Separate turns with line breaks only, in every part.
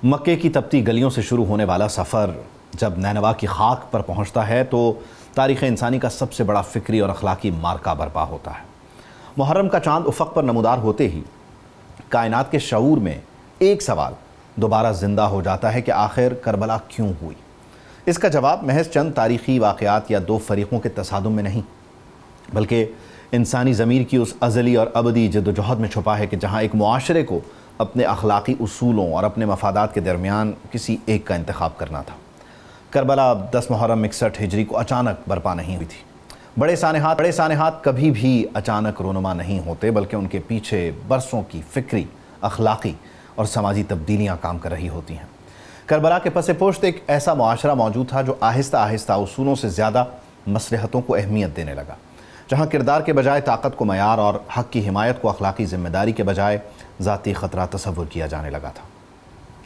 مکے کی تپتی گلیوں سے شروع ہونے والا سفر جب نینوا کی خاک پر پہنچتا ہے تو تاریخ انسانی کا سب سے بڑا فکری اور اخلاقی مارکہ برپا ہوتا ہے۔ محرم کا چاند افق پر نمودار ہوتے ہی کائنات کے شعور میں ایک سوال دوبارہ زندہ ہو جاتا ہے کہ آخر کربلا کیوں ہوئی؟ اس کا جواب محض چند تاریخی واقعات یا دو فریقوں کے تصادم میں نہیں، بلکہ انسانی ضمیر کی اس ازلی اور ابدی جدوجہد میں چھپا ہے کہ جہاں ایک معاشرے کو اپنے اخلاقی اصولوں اور اپنے مفادات کے درمیان کسی ایک کا انتخاب کرنا تھا۔ کربلا 10 محرم 61 ہجری کو اچانک برپا نہیں ہوئی تھی۔ بڑے سانحات کبھی بھی اچانک رونما نہیں ہوتے، بلکہ ان کے پیچھے برسوں کی فکری، اخلاقی اور سماجی تبدیلیاں کام کر رہی ہوتی ہیں۔ کربلا کے پس پشت ایک ایسا معاشرہ موجود تھا جو آہستہ آہستہ اصولوں سے زیادہ مصلحتوں کو اہمیت دینے لگا، جہاں کردار کے بجائے طاقت کو معیار اور حق کی حمایت کو اخلاقی ذمہ داری کے بجائے ذاتی خطرہ تصور کیا جانے لگا تھا۔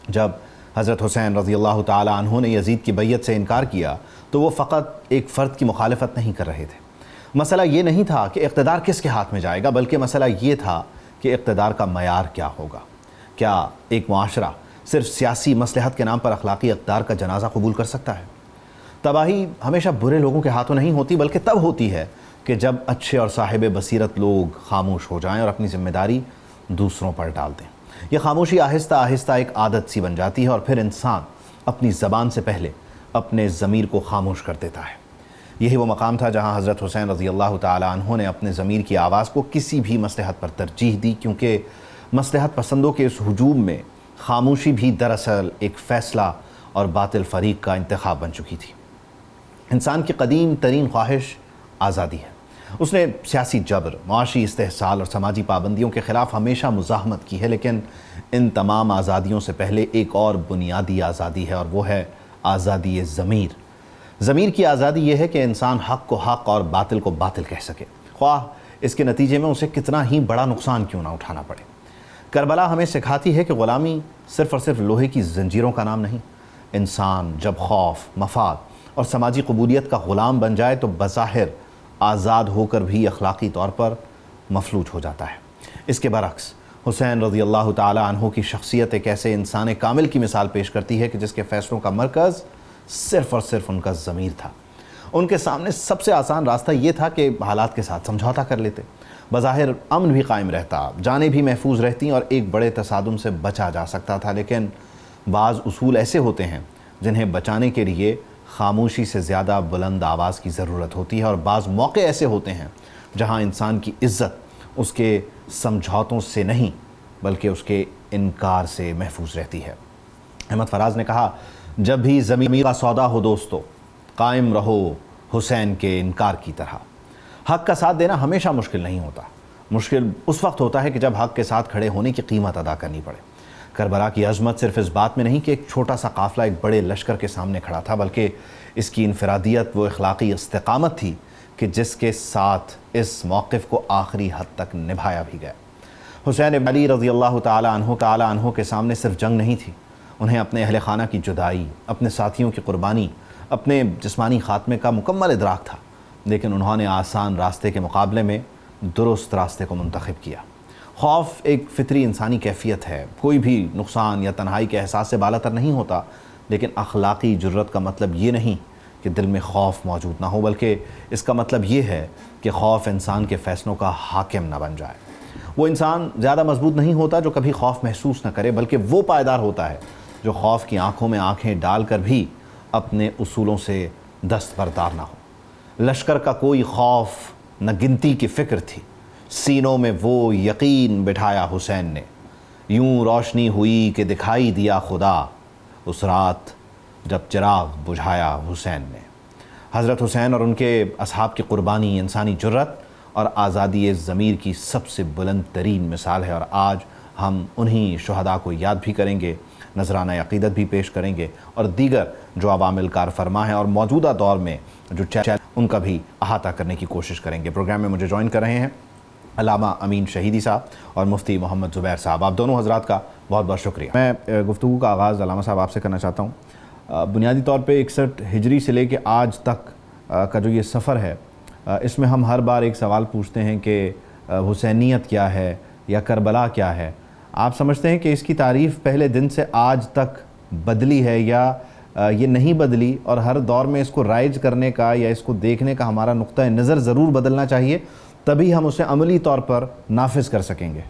جب حضرت حسین رضی اللہ تعالی عنہ نے یزید کی بیعت سے انکار کیا تو وہ فقط ایک فرد کی مخالفت نہیں کر رہے تھے۔ مسئلہ یہ نہیں تھا کہ اقتدار کس کے ہاتھ میں جائے گا، بلکہ مسئلہ یہ تھا کہ اقتدار کا معیار کیا ہوگا۔ کیا ایک معاشرہ صرف سیاسی مصلحت کے نام پر اخلاقی اقدار کا جنازہ قبول کر سکتا ہے؟ تباہی ہمیشہ برے لوگوں کے ہاتھوں نہیں ہوتی، بلکہ تب ہوتی ہے کہ جب اچھے اور صاحب بصیرت لوگ خاموش ہو جائیں اور اپنی ذمہ داری دوسروں پر ڈال دیں۔ یہ خاموشی آہستہ آہستہ ایک عادت سی بن جاتی ہے اور پھر انسان اپنی زبان سے پہلے اپنے ضمیر کو خاموش کر دیتا ہے۔ یہی وہ مقام تھا جہاں حضرت حسین رضی اللہ تعالی عنہ نے اپنے ضمیر کی آواز کو کسی بھی مصلحت پر ترجیح دی، کیونکہ مصلحت پسندوں کے اس ہجوم میں خاموشی بھی دراصل ایک فیصلہ اور باطل فریق کا انتخاب بن چکی تھی۔ انسان کی قدیم ترین خواہش آزادی ہے۔ اس نے سیاسی جبر، معاشی استحصال اور سماجی پابندیوں کے خلاف ہمیشہ مزاحمت کی ہے، لیکن ان تمام آزادیوں سے پہلے ایک اور بنیادی آزادی ہے، اور وہ ہے آزادی ضمیر۔ ضمیر کی آزادی یہ ہے کہ انسان حق کو حق اور باطل کو باطل کہہ سکے، خواہ اس کے نتیجے میں اسے کتنا ہی بڑا نقصان کیوں نہ اٹھانا پڑے۔ کربلا ہمیں سکھاتی ہے کہ غلامی صرف اور صرف لوہے کی زنجیروں کا نام نہیں۔ انسان جب خوف، مفاد اور سماجی قبولیت کا غلام بن جائے تو بظاہر آزاد ہو کر بھی اخلاقی طور پر مفلوج ہو جاتا ہے۔ اس کے برعکس حسین رضی اللہ تعالی عنہ کی شخصیت ایک ایسے انسان کامل کی مثال پیش کرتی ہے کہ جس کے فیصلوں کا مرکز صرف اور صرف ان کا ضمیر تھا۔ ان کے سامنے سب سے آسان راستہ یہ تھا کہ حالات کے ساتھ سمجھوتا کر لیتے، بظاہر امن بھی قائم رہتا، جانیں بھی محفوظ رہتی اور ایک بڑے تصادم سے بچا جا سکتا تھا۔ لیکن بعض اصول ایسے ہوتے ہیں جنہیں بچانے کے لیے خاموشی سے زیادہ بلند آواز کی ضرورت ہوتی ہے، اور بعض موقع ایسے ہوتے ہیں جہاں انسان کی عزت اس کے سمجھوتوں سے نہیں بلکہ اس کے انکار سے محفوظ رہتی ہے۔ احمد فراز نے کہا، جب بھی ضمیر کا سودا ہو دوستو، قائم رہو حسین کے انکار کی طرح۔ حق کا ساتھ دینا ہمیشہ مشکل نہیں ہوتا، مشکل اس وقت ہوتا ہے کہ جب حق کے ساتھ کھڑے ہونے کی قیمت ادا کرنی پڑے۔ کربلا کی عظمت صرف اس بات میں نہیں کہ ایک چھوٹا سا قافلہ ایک بڑے لشکر کے سامنے کھڑا تھا، بلکہ اس کی انفرادیت وہ اخلاقی استقامت تھی کہ جس کے ساتھ اس موقف کو آخری حد تک نبھایا بھی گیا۔ حسین ابن علی رضی اللہ تعالی عنہ کے سامنے صرف جنگ نہیں تھی، انہیں اپنے اہل خانہ کی جدائی، اپنے ساتھیوں کی قربانی، اپنے جسمانی خاتمے کا مکمل ادراک تھا، لیکن انہوں نے آسان راستے کے مقابلے میں درست راستے کو منتخب کیا۔ خوف ایک فطری انسانی کیفیت ہے، کوئی بھی نقصان یا تنہائی کے احساس سے بالاتر نہیں ہوتا، لیکن اخلاقی جرت کا مطلب یہ نہیں کہ دل میں خوف موجود نہ ہو، بلکہ اس کا مطلب یہ ہے کہ خوف انسان کے فیصلوں کا حاکم نہ بن جائے۔ وہ انسان زیادہ مضبوط نہیں ہوتا جو کبھی خوف محسوس نہ کرے، بلکہ وہ پائیدار ہوتا ہے جو خوف کی آنکھوں میں آنکھیں ڈال کر بھی اپنے اصولوں سے دستبردار نہ ہو۔ لشکر کا کوئی خوف نہ گنتی کی فکر تھی، سینوں میں وہ یقین بٹھایا حسین نے، یوں روشنی ہوئی کہ دکھائی دیا خدا، اس رات جب چراغ بجھایا حسین نے۔ حضرت حسین اور ان کے اصحاب کی قربانی انسانی جرت اور آزادی ضمیر کی سب سے بلند ترین مثال ہے، اور آج ہم انہی شہداء کو یاد بھی کریں گے، نذرانہ عقیدت بھی پیش کریں گے، اور دیگر جو عوامل کار فرما ہیں اور موجودہ دور میں جو چیلنج ان کا بھی احاطہ کرنے کی کوشش کریں گے۔ پروگرام میں مجھے جوائن کر رہے ہیں علامہ امین شہیدی صاحب اور مفتی محمد زبیر صاحب۔ آپ دونوں حضرات کا بہت بہت شکریہ۔ میں گفتگو کا آغاز علامہ صاحب آپ سے کرنا چاہتا ہوں۔ بنیادی طور پہ 61 ہجری سے لے کے آج تک کا جو یہ سفر ہے، اس میں ہم ہر بار ایک سوال پوچھتے ہیں کہ حسینیت کیا ہے یا کربلا کیا ہے۔ آپ سمجھتے ہیں کہ اس کی تعریف پہلے دن سے آج تک بدلی ہے یا یہ نہیں بدلی، اور ہر دور میں اس کو رائج کرنے کا یا اس کو دیکھنے کا ہمارا نقطہ نظر ضرور بدلنا چاہیے، تبھی ہم اسے عملی طور پر نافذ کر سکیں گے؟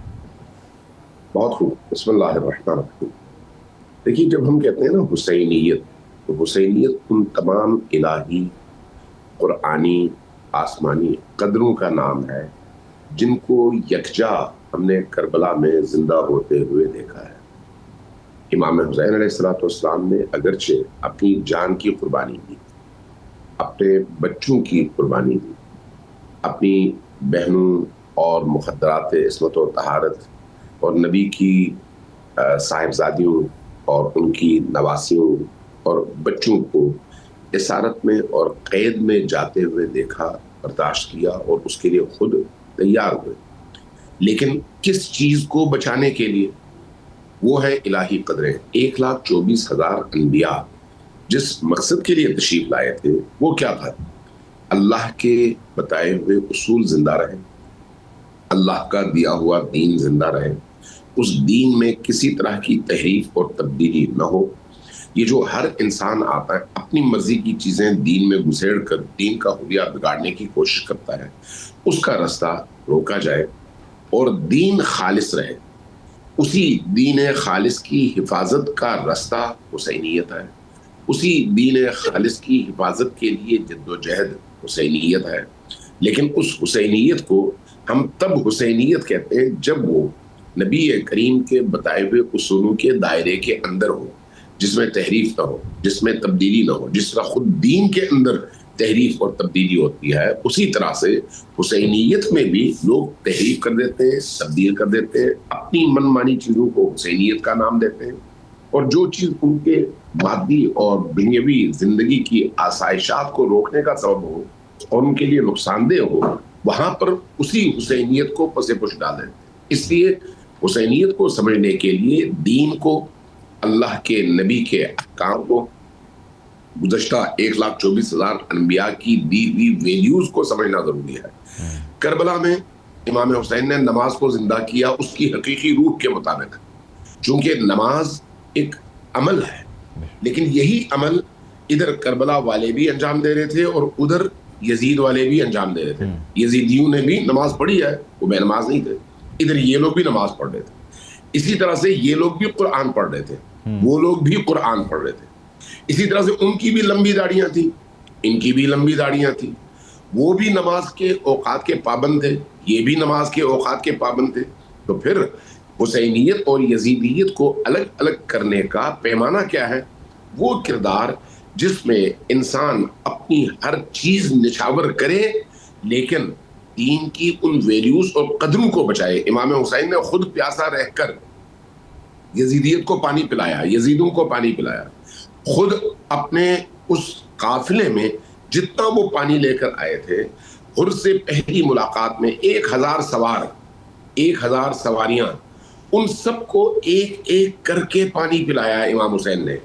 بہت خوب، بسم اللہ الرحمن الرحیم۔ دیکھیے، جب ہم کہتے ہیں نا حسینیت، تو حسینیت ان تمام الہی، قرآنی، آسمانی قدروں کا نام ہے جن کو یکجا ہم نے کربلا میں زندہ ہوتے ہوئے دیکھا ہے۔ امام حسین علیہ السلام نے اگرچہ اپنی جان کی قربانی دی، اپنے بچوں کی قربانی دی، اپنی بہنوں اور مخدرات عصمت و طہارت اور نبی کی صاحبزادیوں اور ان کی نواسیوں اور بچوں کو اسارت میں اور قید میں جاتے ہوئے دیکھا، برداشت کیا اور اس کے لیے خود تیار ہوئے، لیکن کس چیز کو بچانے کے لیے؟ وہ ہے الہی قدریں۔ 1,24,000 انبیاء جس مقصد کے لیے تشریف لائے تھے وہ کیا تھا؟ اللہ کے بتائے ہوئے اصول زندہ رہے، اللہ کا دیا ہوا دین زندہ رہے، اس دین میں کسی طرح کی تحریف اور تبدیلی نہ ہو۔ یہ جو ہر انسان آتا ہے اپنی مرضی کی چیزیں دین میں گھسیڑ کر دین کا حلیہ بگاڑنے کی کوشش کرتا ہے، اس کا راستہ روکا جائے اور دین خالص رہے۔ اسی دین خالص کی حفاظت کا راستہ حسینیت ہے، اسی دین خالص کی حفاظت کے لیے جد و جہد حسینیت ہے۔ لیکن اس حسینیت کو ہم تب حسینیت کہتے ہیں جب وہ نبی کریم کے بتائے ہوئے اصولوں کے دائرے کے اندر ہو، جس میں تحریف نہ ہو، جس میں تبدیلی نہ ہو۔ جس طرح خود دین کے اندر تحریف اور تبدیلی ہوتی ہے، اسی طرح سے حسینیت میں بھی لوگ تحریف کر دیتے ہیں، تبدیل کر دیتے ہیں، اپنی من مانی چیزوں کو حسینیت کا نام دیتے ہیں، اور جو چیز ان کے مادی اور دنیاوی زندگی کی آسائشات کو روکنے کا سبب ہو اور ان کے لیے نقصان دہ ہو، وہاں پر اسی حسینیت کو پس پش ڈال دیتے ہیں۔ اس لیے حسینیت کو سمجھنے کے لیے دین کو، اللہ کے نبی کے احکام کو، گزشتہ 1,24,000 انبیاء کی دی ہوئی ویلیوز کو سمجھنا ضروری ہے۔ کربلا میں امام حسین نے نماز کو زندہ کیا اس کی حقیقی روح کے مطابق، چونکہ نماز ایک عمل ہے، لیکن یہی عمل ادھر کربلا والے بھی انجام دے رہے تھے اور ادھر یزید والے بھی انجام دے رہے تھے۔ یزیدیوں نے بھی نماز پڑھی ہے، وہ بے نماز نہیں تھے، ادھر یہ لوگ بھی نماز پڑھ رہے تھے۔ اسی طرح سے یہ لوگ بھی قرآن پڑھ رہے تھے، وہ لوگ بھی قرآن پڑھ رہے تھے۔ اسی طرح سے ان کی بھی لمبی داڑیاں تھیں، ان کی بھی لمبی داڑیاں تھیں، وہ بھی نماز کے اوقات کے پابند تھے، یہ بھی نماز کے اوقات کے پابند تھے۔ تو پھر حسینیت اور یزیدیت کو الگ الگ کرنے کا پیمانہ کیا ہے؟ وہ کردار جس میں انسان اپنی ہر چیز نچھاور کرے لیکن دین کی ان ویلیوز اور قدروں کو بچائے۔ امام حسین نے خود پیاسا رہ کر یزیدیت کو پانی پلایا، یزیدوں کو پانی پلایا، خود اپنے اس قافلے میں جتنا وہ پانی لے کر آئے تھے، حر سے پہلی ملاقات میں 1,000 سوار، 1,000 سواریاں، ان سب کو ایک ایک کر کے پانی پلایا امام حسین نے۔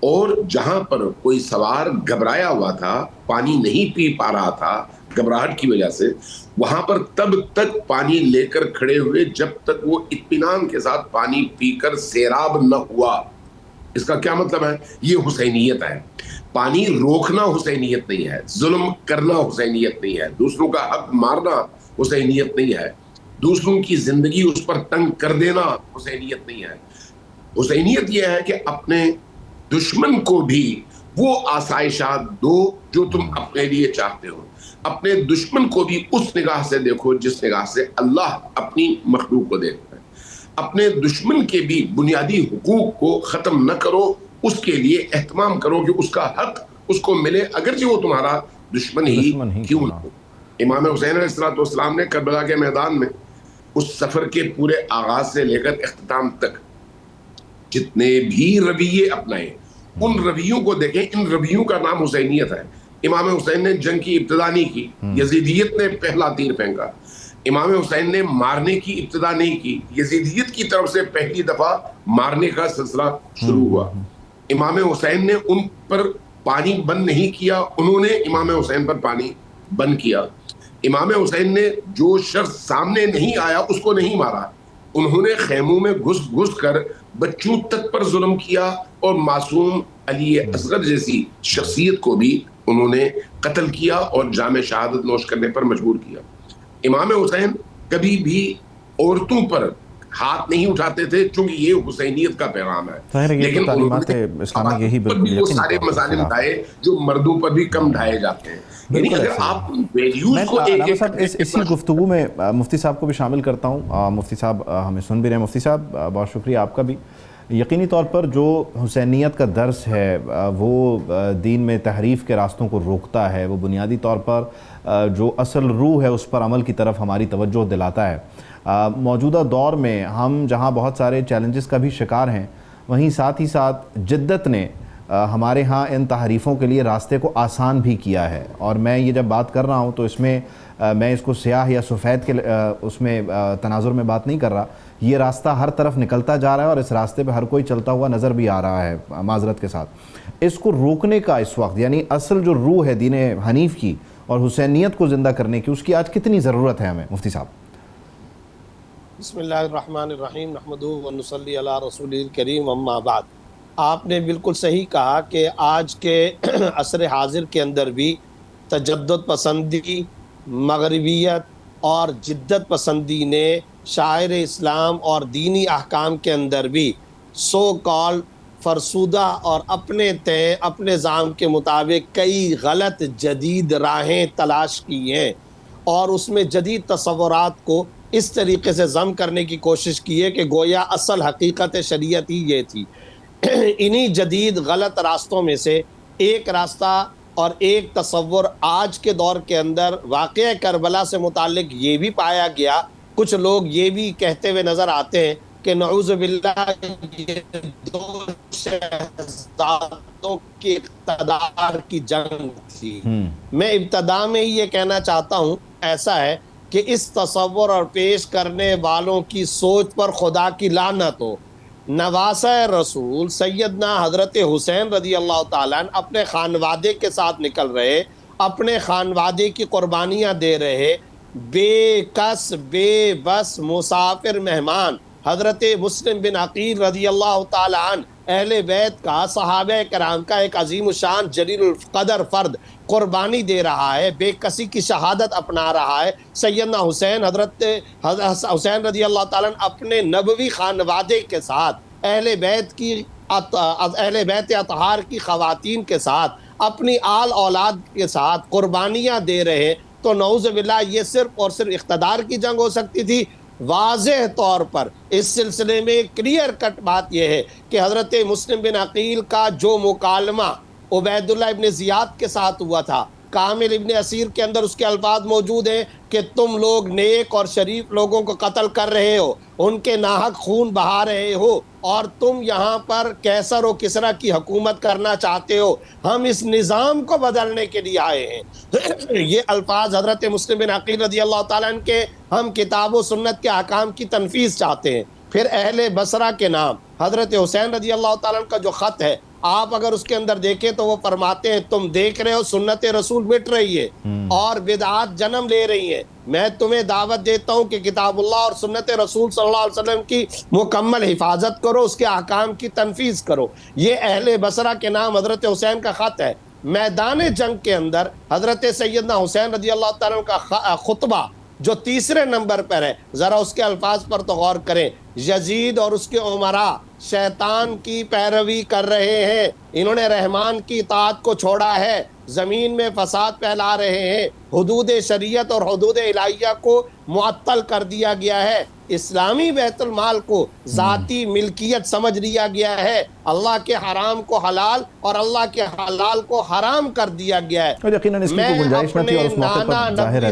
اور جہاں پر کوئی سوار گھبرایا ہوا تھا، پانی نہیں پی پا رہا تھا گھبراہٹ کی وجہ سے، وہاں پر تب تک پانی لے کر کھڑے ہوئے جب تک وہ اطمینان کے ساتھ پانی پی کر سیراب نہ ہوا۔ اس کا کیا مطلب ہے؟ یہ حسینیت ہے۔ پانی روکنا حسینیت نہیں ہے، ظلم کرنا حسینیت نہیں ہے، دوسروں کا حق مارنا حسینیت نہیں ہے، دوسروں کی زندگی اس پر تنگ کر دینا حسینیت نہیں ہے۔ حسینیت یہ ہے کہ اپنے دشمن کو بھی وہ آسائشات دو جو تم اپنے لیے چاہتے ہو، اپنے دشمن کو بھی اس نگاہ سے دیکھو جس نگاہ سے اللہ اپنی مخلوق کو دیکھتا ہے، اپنے دشمن کے بھی بنیادی حقوق کو ختم نہ کرو، اس کے لیے اہتمام کرو کہ اس کا حق اس کو ملے، اگرچہ وہ تمہارا دشمن ہی کیوں نہ ہو۔ امام حسین علیہ السلام نے کربلا کے میدان میں اس سفر کے پورے آغاز سے لے کر اختتام تک جتنے بھی رویے اپنائے، ان رویوں کو دیکھیں، ان رویوں کا نام حسینیت ہے۔ امام حسین نے جنگ کی ابتدا نہیں کی، یزیدیت نے پہلا تیر پھینکا۔ امام حسین نے مارنے کی ابتدا نہیں کی، یزیدیت کی طرف سے پہلی دفعہ مارنے کا سلسلہ شروع ہوا۔ امام حسین نے ان پر پانی بند نہیں کیا، انہوں نے امام حسین پر پانی بند کیا۔ امام حسین نے جو شخص سامنے نہیں آیا اس کو نہیں مارا، انہوں نے خیموں میں گھس گھس کر بچوں تک پر ظلم کیا اور معصوم علی اصغر جیسی شخصیت کو بھی انہوں نے قتل کیا اور جام شہادت نوش کرنے پر مجبور کیا. امام حسین کبھی بھی عورتوں پر ہاتھ نہیں اٹھاتے تھے چونکہ یہ حسینیت کا پیغام ہے.
لیکن تعلیمات اسلامی یہی
پر بھی وہ سارے مظالم ڈھائے جو مردوں پر بھی کم ڈھائے جاتے ہیں. یعنی اگر آپ ویلیوز کو
اسی گفتگو میں مفتی صاحب کو بھی شامل کرتا ہوں. مفتی صاحب ہمیں سن بھی رہے ہیں. مفتی صاحب بہت شکریہ آپ کا بھی. یقینی طور پر جو حسینیت کا درس ہے وہ دین میں تحریف کے راستوں کو روکتا ہے. وہ بنیادی طور پر جو اصل روح ہے اس پر عمل کی طرف ہماری توجہ دلاتا ہے. موجودہ دور میں ہم جہاں بہت سارے چیلنجز کا بھی شکار ہیں وہیں ساتھ ہی ساتھ جدت نے ہمارے ہاں ان تحریفوں کے لیے راستے کو آسان بھی کیا ہے. اور میں یہ جب بات کر رہا ہوں تو اس میں میں اس کو سیاہ یا سفید کے اس میں تناظر میں بات نہیں کر رہا. یہ راستہ ہر طرف نکلتا جا رہا ہے اور اس راستے پہ ہر کوئی چلتا ہوا نظر بھی آ رہا ہے معذرت کے ساتھ. اس کو روکنے کا اس وقت یعنی اصل جو روح ہے دین حنیف کی اور حسینیت کو زندہ کرنے کی اس کی آج کتنی ضرورت ہے ہمیں مفتی صاحب؟
بسم اللہ الرحمن الرحیم نحمدہ ونصلی علی رسول الکریم اما بعد. آپ نے بالکل صحیح کہا کہ آج کے عصر حاضر کے اندر بھی تجدد پسندی، مغربیت اور جدت پسندی نے شاعر اسلام اور دینی احکام کے اندر بھی سو کال فرسودہ اور اپنے زعم کے مطابق کئی غلط جدید راہیں تلاش کی ہیں اور اس میں جدید تصورات کو اس طریقے سے ضم کرنے کی کوشش کی ہے کہ گویا اصل حقیقت شریعت ہی یہ تھی. انہی جدید غلط راستوں میں سے ایک راستہ اور ایک تصور آج کے دور کے اندر واقعہ کربلا سے متعلق یہ بھی پایا گیا. کچھ لوگ یہ بھی کہتے ہوئے نظر آتے ہیں کہ نعوذ باللہ یہ دو شہزادوں کی اقتدار کی جنگ تھی. میں ابتدا میں ہی یہ کہنا چاہتا ہوں ایسا ہے کہ اس تصور اور پیش کرنے والوں کی سوچ پر خدا کی لعنت ہو. نواسہ رسول سیدنا حضرت حسین رضی اللہ تعالیٰ اپنے خانوادے کے ساتھ نکل رہے، اپنے خانوادے کی قربانیاں دے رہے، بے کس بے بس مسافر مہمان حضرت مسلم بن عقیل رضی اللہ تعالیٰ عنہ اہل بیت کا، صحابہ کرام کا ایک عظیم الشان جلیل القدر فرد قربانی دے رہا ہے، بے کسی کی شہادت اپنا رہا ہے. سیدنا حسین حضرت حسین رضی اللہ تعالیٰ اپنے نبوی خانوادے کے ساتھ اہل بیت اطہار کی خواتین کے ساتھ اپنی آل اولاد کے ساتھ قربانیاں دے رہے. تو نعوذ باللہ یہ صرف اور صرف اقتدار کی جنگ ہو سکتی تھی. واضح طور پر اس سلسلے میں کلیئر کٹ بات یہ ہے کہ حضرت مسلم بن عقیل کا جو مکالمہ عبید اللہ ابن زیاد کے ساتھ ہوا تھا، کامل ابن اسیر کے اندر اس کے الفاظ موجود ہیں کہ تم لوگ نیک اور شریف لوگوں کو قتل کر رہے ہو، ان کے ناحق خون بہا رہے ہو اور تم یہاں پر کیسر و کسرا کی حکومت کرنا چاہتے ہو، ہم اس نظام کو بدلنے کے لیے آئے ہیں. یہ الفاظ حضرت مسلم بن عقیل رضی اللہ تعالیٰ عنہ کے، ہم کتاب و سنت کے احکام کی تنفیذ چاہتے ہیں. پھر اہل بصرہ کے نام حضرت حسین رضی اللہ تعالیٰ عنہ کا جو خط ہے، آپ اگر اس کے اندر دیکھیں تو وہ فرماتے ہیں تم دیکھ رہے ہو سنت رسول مٹ رہی ہے اور بدعات جنم لے رہی ہیں. میں تمہیں دعوت دیتا ہوں کہ کتاب اللہ اور سنت رسول صلی اللہ علیہ وسلم کی مکمل حفاظت کرو، اس کے احکام کی تنفیذ کرو. یہ اہل بصرہ کے نام حضرت حسین کا خط ہے. میدان جنگ کے اندر حضرت سیدنا حسین رضی اللہ تعالیٰ کا خطبہ جو تیسرے نمبر پر ہے، ذرا اس کے الفاظ پر تو غور کریں. یزید اور اس کے عمراء شیطان کی پیروی کر رہے ہیں، انہوں نے رحمان کی اطاعت کو چھوڑا ہے، زمین میں فساد پھیلا رہے ہیں، حدود شریعت اور حدود الہیہ کو معطل کر دیا گیا ہے، اسلامی بیت المال کو ذاتی ملکیت سمجھ لیا گیا ہے، اللہ کے حرام کو حلال اور اللہ کے حلال کو حرام کر دیا گیا ہے.
اور یقیناً اس کی کوئی گنجائش نہ تھی اور اس موقع پر ظاہر ہے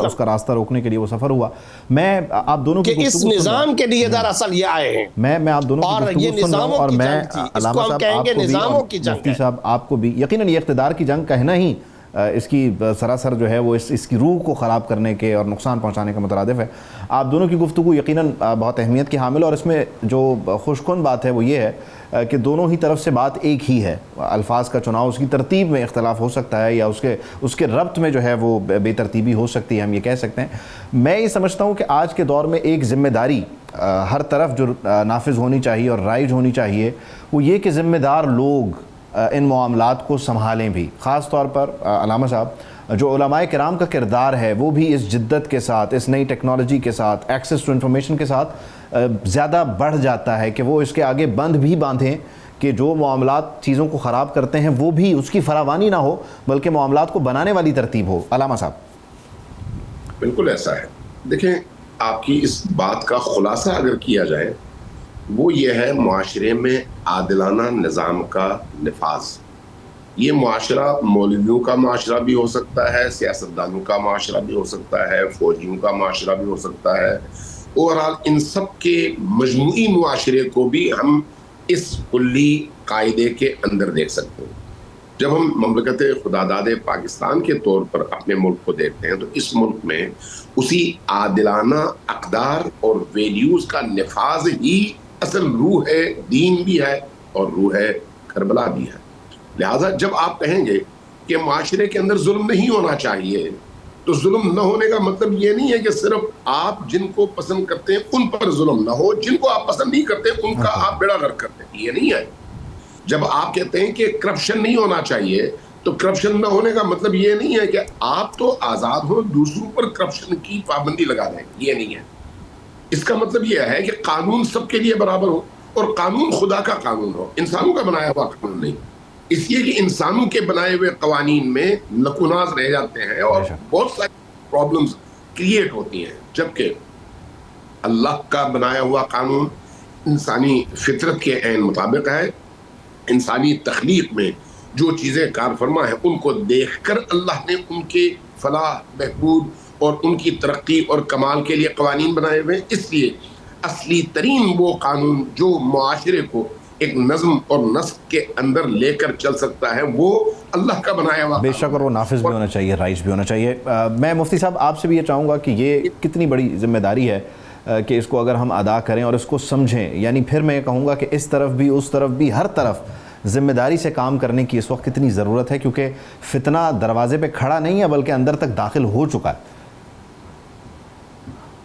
اس کا راستہ روکنے کے لیے وہ سفر ہوا. میں آپ دونوں کی
اس نظام کے لیے دراصل یہ آئے ہیں.
میں آپ دونوں کی گفتگو سن رہا ہوں اور میں علامہ صاحب آپ کو بھی اور مفتی صاحب آپ کو بھی یقیناً یہ اقتدار کی جنگ کہنا ہی اس کی سراسر جو ہے وہ اس کی روح کو خراب کرنے کے اور نقصان پہنچانے کا مترادف ہے۔ آپ دونوں کی گفتگو یقیناً بہت اہمیت کی حامل ہے، اور اس میں جو خوش کن بات ہے وہ یہ ہے کہ دونوں ہی طرف سے بات ایک ہی ہے۔ الفاظ کا چناؤ، اس کی ترتیب میں اختلاف ہو سکتا ہے یا اس کے ربط میں جو ہے وہ بے ترتیبی ہو سکتی ہے، ہم یہ کہہ سکتے ہیں۔ میں یہ سمجھتا ہوں کہ آج کے دور میں ایک ذمہ داری ہر طرف جو نافذ ہونی چاہیے اور رائج ہونی چاہیے وہ یہ کہ ذمہ دار لوگ ان معاملات کو سنبھالیں بھی۔ خاص طور پر علامہ صاحب، جو علماء کرام کا کردار ہے وہ بھی اس جدت کے ساتھ، اس نئی ٹیکنالوجی کے ساتھ، ایکسیس ٹو انفارمیشن کے ساتھ زیادہ بڑھ جاتا ہے کہ وہ اس کے آگے بند بھی باندھیں کہ جو معاملات چیزوں کو خراب کرتے ہیں وہ بھی اس کی فراوانی نہ ہو بلکہ معاملات کو بنانے والی ترتیب ہو۔ علامہ صاحب
بالکل ایسا ہے۔ دیکھیں، آپ کی اس بات کا خلاصہ اگر کیا جائے وہ یہ ہے معاشرے میں عادلانہ نظام کا نفاذ۔ یہ معاشرہ مولویوں کا معاشرہ بھی ہو سکتا ہے، سیاستدانوں کا معاشرہ بھی ہو سکتا ہے، فوجیوں کا معاشرہ بھی ہو سکتا ہے، اوورآل ان سب کے مجموعی معاشرے کو بھی ہم اس کلی قاعدے کے اندر دیکھ سکتے ہیں۔ جب ہم مملکت خداداد پاکستان کے طور پر اپنے ملک کو دیکھتے ہیں تو اس ملک میں اسی عادلانہ اقدار اور ویلیوز کا نفاذ ہی اصل روح ہے، دین بھی ہے اور روح ہے کربلا بھی ہے۔ لہٰذا جب آپ کہیں گے کہ معاشرے کے اندر ظلم نہیں ہونا چاہیے تو ظلم نہ ہونے کا مطلب یہ نہیں ہے کہ صرف آپ جن کو پسند کرتے ہیں ان پر ظلم نہ ہو، جن کو آپ پسند نہیں کرتے ان کا آپ بیڑا غرق کرتے ہیں، یہ نہیں ہے۔ جب آپ کہتے ہیں کہ کرپشن نہیں ہونا چاہیے تو کرپشن نہ ہونے کا مطلب یہ نہیں ہے کہ آپ تو آزاد ہو دوسروں پر کرپشن کی پابندی لگا دیں، یہ نہیں ہے۔ اس کا مطلب یہ ہے کہ قانون سب کے لیے برابر ہو اور قانون خدا کا قانون ہو، انسانوں کا بنایا ہوا قانون نہیں۔ اس لیے کہ انسانوں کے بنائے ہوئے قوانین میں نقوناز رہ جاتے ہیں اور بہت ساری پرابلمز کریٹ ہوتی ہیں، جبکہ اللہ کا بنایا ہوا قانون انسانی فطرت کے عین مطابق ہے۔ انسانی تخلیق میں جو چیزیں کار فرما ہیں ان کو دیکھ کر اللہ نے ان کے فلاح بہبود اور ان کی ترقی اور کمال کے لیے قوانین بنائے ہوئے ہیں۔ اس لیے اصلی ترین وہ قانون جو معاشرے کو ایک نظم اور نسق کے اندر لے کر چل سکتا ہے وہ اللہ کا بنایا ہوا
بے شک، اور وہ نافذ بھی ہونا چاہیے، رائج بھی ہونا چاہیے۔ میں مفتی صاحب آپ سے بھی یہ چاہوں گا کہ یہ کتنی بڑی ذمہ داری ہے کہ اس کو اگر ہم ادا کریں اور اس کو سمجھیں، یعنی پھر میں یہ کہوں گا کہ اس طرف بھی اس طرف بھی ہر طرف ذمہ داری سے کام کرنے کی اس وقت کتنی ضرورت ہے، کیونکہ فتنہ دروازے پہ کھڑا نہیں ہے بلکہ اندر تک داخل ہو چکا ہے۔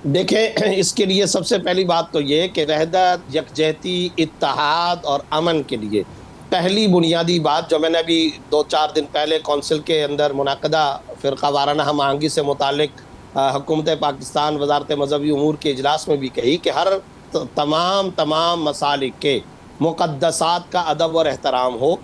دیکھیں، اس کے لیے سب سے پہلی بات تو یہ کہ وحدت، یکجہتی، اتحاد اور امن کے لیے پہلی بنیادی بات جو میں نے ابھی 2-4 دن پہلے کونسل کے اندر منعقدہ فرقہ وارانہ ہم آہنگی سے متعلق حکومت پاکستان وزارت مذہبی امور کے اجلاس میں بھی کہی کہ ہر تمام مسالک کے مقدسات کا ادب اور احترام ہو،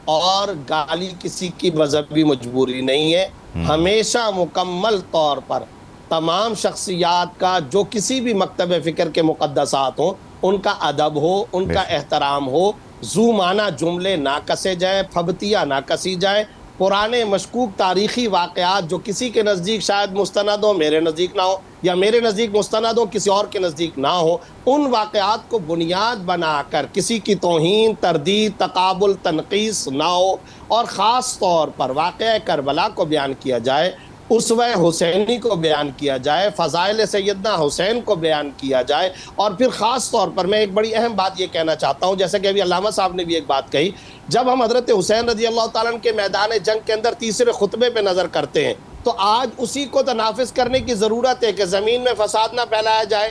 اور گالی کسی کی مذہبی مجبوری نہیں ہے۔ ہمیشہ مکمل طور پر تمام شخصیات کا جو کسی بھی مکتب فکر کے مقدسات ہوں ان کا ادب ہو، ان کا احترام ہو، ذو معنی جملے نہ کسے جائیں، پھبتیاں نہ کسی جائیں، پرانے مشکوک تاریخی واقعات جو کسی کے نزدیک شاید مستند ہو، میرے نزدیک نہ ہو، یا میرے نزدیک مستند ہو کسی اور کے نزدیک نہ ہو، ان واقعات کو بنیاد بنا کر کسی کی توہین، تردید، تقابل، تنقیص نہ ہو، اور خاص طور پر واقعہ کربلا کو بیان کیا جائے، اسوہ حسینی کو بیان کیا جائے، فضائل سیدنا حسین کو بیان کیا جائے، اور پھر خاص طور پر میں ایک بڑی اہم بات یہ کہنا چاہتا ہوں، جیسا کہ ابھی علامہ صاحب نے بھی ایک بات کہی، جب ہم حضرت حسین رضی اللہ تعالیٰ عنہ کے میدان جنگ کے اندر تیسرے خطبے پہ نظر کرتے ہیں تو آج اسی کو تنافذ کرنے کی ضرورت ہے کہ زمین میں فساد نہ پھیلایا جائے،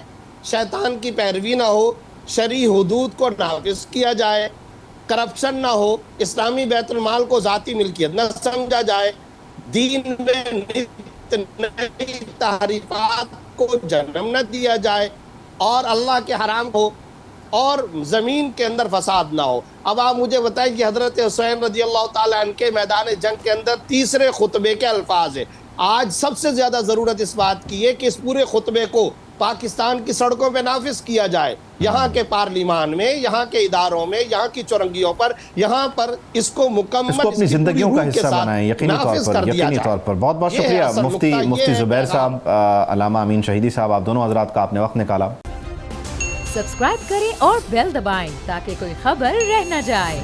شیطان کی پیروی نہ ہو، شرعی حدود کو نافذ کیا جائے، کرپشن نہ ہو، اسلامی بیت المال کو ذاتی ملکیت نہ سمجھا جائے، دین میں نئی تحریفات کو جنم نہ دیا جائے، اور اللہ کے حرام ہو، اور زمین کے اندر فساد نہ ہو۔ اب آپ مجھے بتائیں کہ حضرت حسین رضی اللہ تعالیٰ عنہ کے میدان جنگ کے اندر تیسرے خطبے کے الفاظ ہیں۔ آج سب سے زیادہ ضرورت اس بات کی ہے کہ اس پورے خطبے کو پاکستان کی سڑکوں پہ نافذ کیا جائے، یہاں کے پارلیمان میں، یہاں کے اداروں میں، یہاں کی چورنگیوں پر، یہاں پر اس کو مکمل
اپنی زندگیوں کا حصہ بنائیں، یقینی طور پر۔ بہت بہت شکریہ مفتی زبیر صاحب، علامہ امین شہیدی صاحب، آپ دونوں حضرات کا آپ نے وقت نکالا۔
سبسکرائب کریں اور بیل دبائیں تاکہ کوئی خبر رہ نہ جائے۔